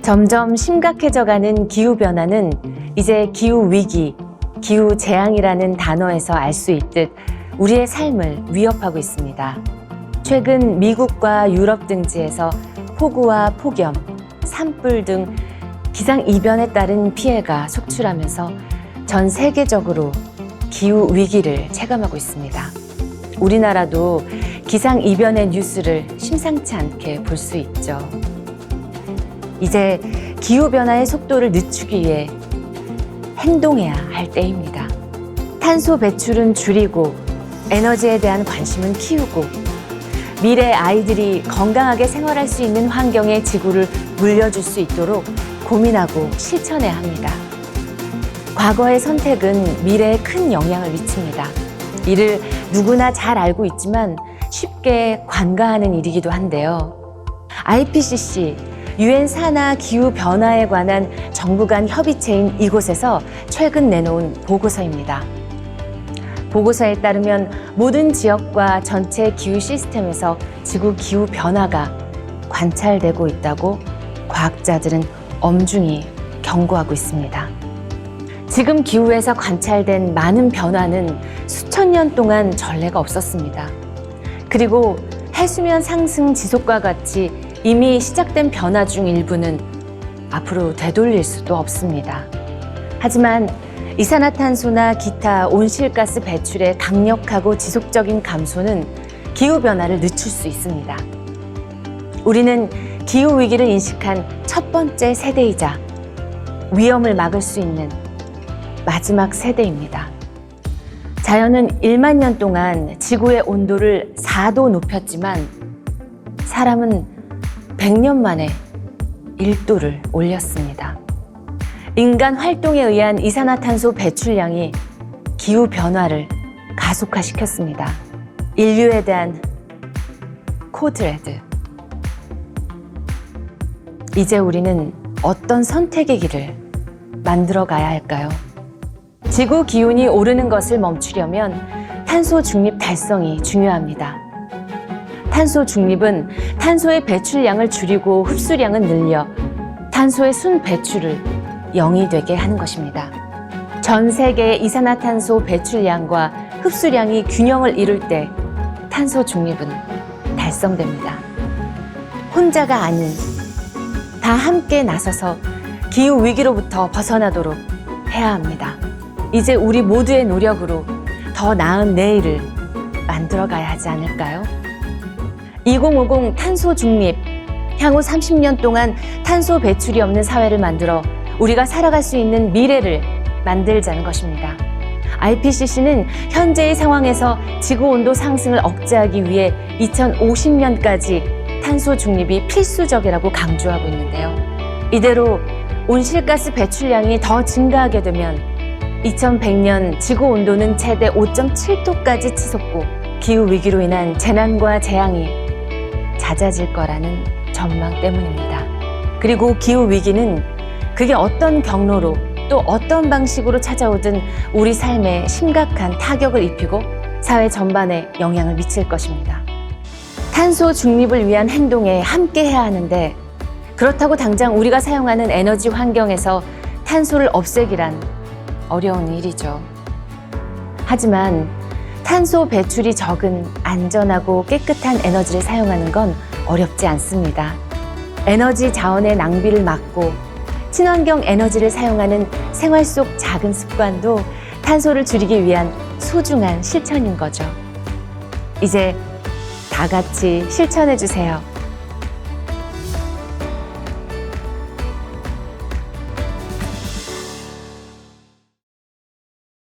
점점 심각해져가는 기후변화는 이제 기후위기, 기후재앙이라는 단어에서 알 수 있듯 우리의 삶을 위협하고 있습니다. 최근 미국과 유럽 등지에서 폭우와 폭염, 산불 등 기상이변에 따른 피해가 속출하면서 전 세계적으로 기후위기를 체감하고 있습니다. 우리나라도 기상이변의 뉴스를 심상치 않게 볼 수 있죠. 이제 기후변화의 속도를 늦추기 위해 행동해야 할 때입니다. 탄소 배출은 줄이고 에너지에 대한 관심은 키우고 미래 아이들이 건강하게 생활할 수 있는 환경의 지구를 물려줄 수 있도록 고민하고 실천해야 합니다. 과거의 선택은 미래에 큰 영향을 미칩니다. 이를 누구나 잘 알고 있지만 쉽게 관가하는 일이기도 한데요. IPCC, 유엔 산하 기후 변화에 관한 정부 간 협의체인 이곳에서 최근 내놓은 보고서입니다. 보고서에 따르면 모든 지역과 전체 기후 시스템에서 지구 기후 변화가 관찰되고 있다고 과학자들은 엄중히 경고하고 있습니다. 지금 기후에서 관찰된 많은 변화는 수천 년 동안 전례가 없었습니다. 그리고 해수면 상승 지속과 같이 이미 시작된 변화 중 일부는 앞으로 되돌릴 수도 없습니다. 하지만 이산화탄소나 기타 온실가스 배출의 강력하고 지속적인 감소는 기후변화를 늦출 수 있습니다. 우리는 기후위기를 인식한 첫 번째 세대이자 위험을 막을 수 있는 마지막 세대입니다. 자연은 1만 년 동안 지구의 온도를 4도 높였지만 사람은 100년 만에 1도를 올렸습니다. 인간 활동에 의한 이산화탄소 배출량이 기후 변화를 가속화시켰습니다. 인류에 대한 코드레드. 이제 우리는 어떤 선택의 길을 만들어 가야 할까요? 지구 기온이 오르는 것을 멈추려면 탄소 중립 달성이 중요합니다. 탄소 중립은 탄소의 배출량을 줄이고 흡수량은 늘려 탄소의 순 배출을 0이 되게 하는 것입니다. 전 세계의 이산화탄소 배출량과 흡수량이 균형을 이룰 때 탄소 중립은 달성됩니다. 혼자가 아닌 다 함께 나서서 기후 위기로부터 벗어나도록 해야 합니다. 이제 우리 모두의 노력으로 더 나은 내일을 만들어 가야 하지 않을까요? 2050 탄소 중립, 향후 30년 동안 탄소 배출이 없는 사회를 만들어 우리가 살아갈 수 있는 미래를 만들자는 것입니다. IPCC는 현재의 상황에서 지구 온도 상승을 억제하기 위해 2050년까지 탄소 중립이 필수적이라고 강조하고 있는데요. 이대로 온실가스 배출량이 더 증가하게 되면 2100년 지구 온도는 최대 5.7도까지 치솟고 기후 위기로 인한 재난과 재앙이 잦아질 거라는 전망 때문입니다. 그리고 기후 위기는 그게 어떤 경로로 또 어떤 방식으로 찾아오든 우리 삶에 심각한 타격을 입히고 사회 전반에 영향을 미칠 것입니다. 탄소 중립을 위한 행동에 함께 해야 하는데 그렇다고 당장 우리가 사용하는 에너지 환경에서 탄소를 없애기란 어려운 일이죠. 하지만 탄소 배출이 적은 안전하고 깨끗한 에너지를 사용하는 건 어렵지 않습니다. 에너지 자원의 낭비를 막고 친환경 에너지를 사용하는 생활 속 작은 습관도 탄소를 줄이기 위한 소중한 실천인 거죠. 이제 다 같이 실천해 주세요.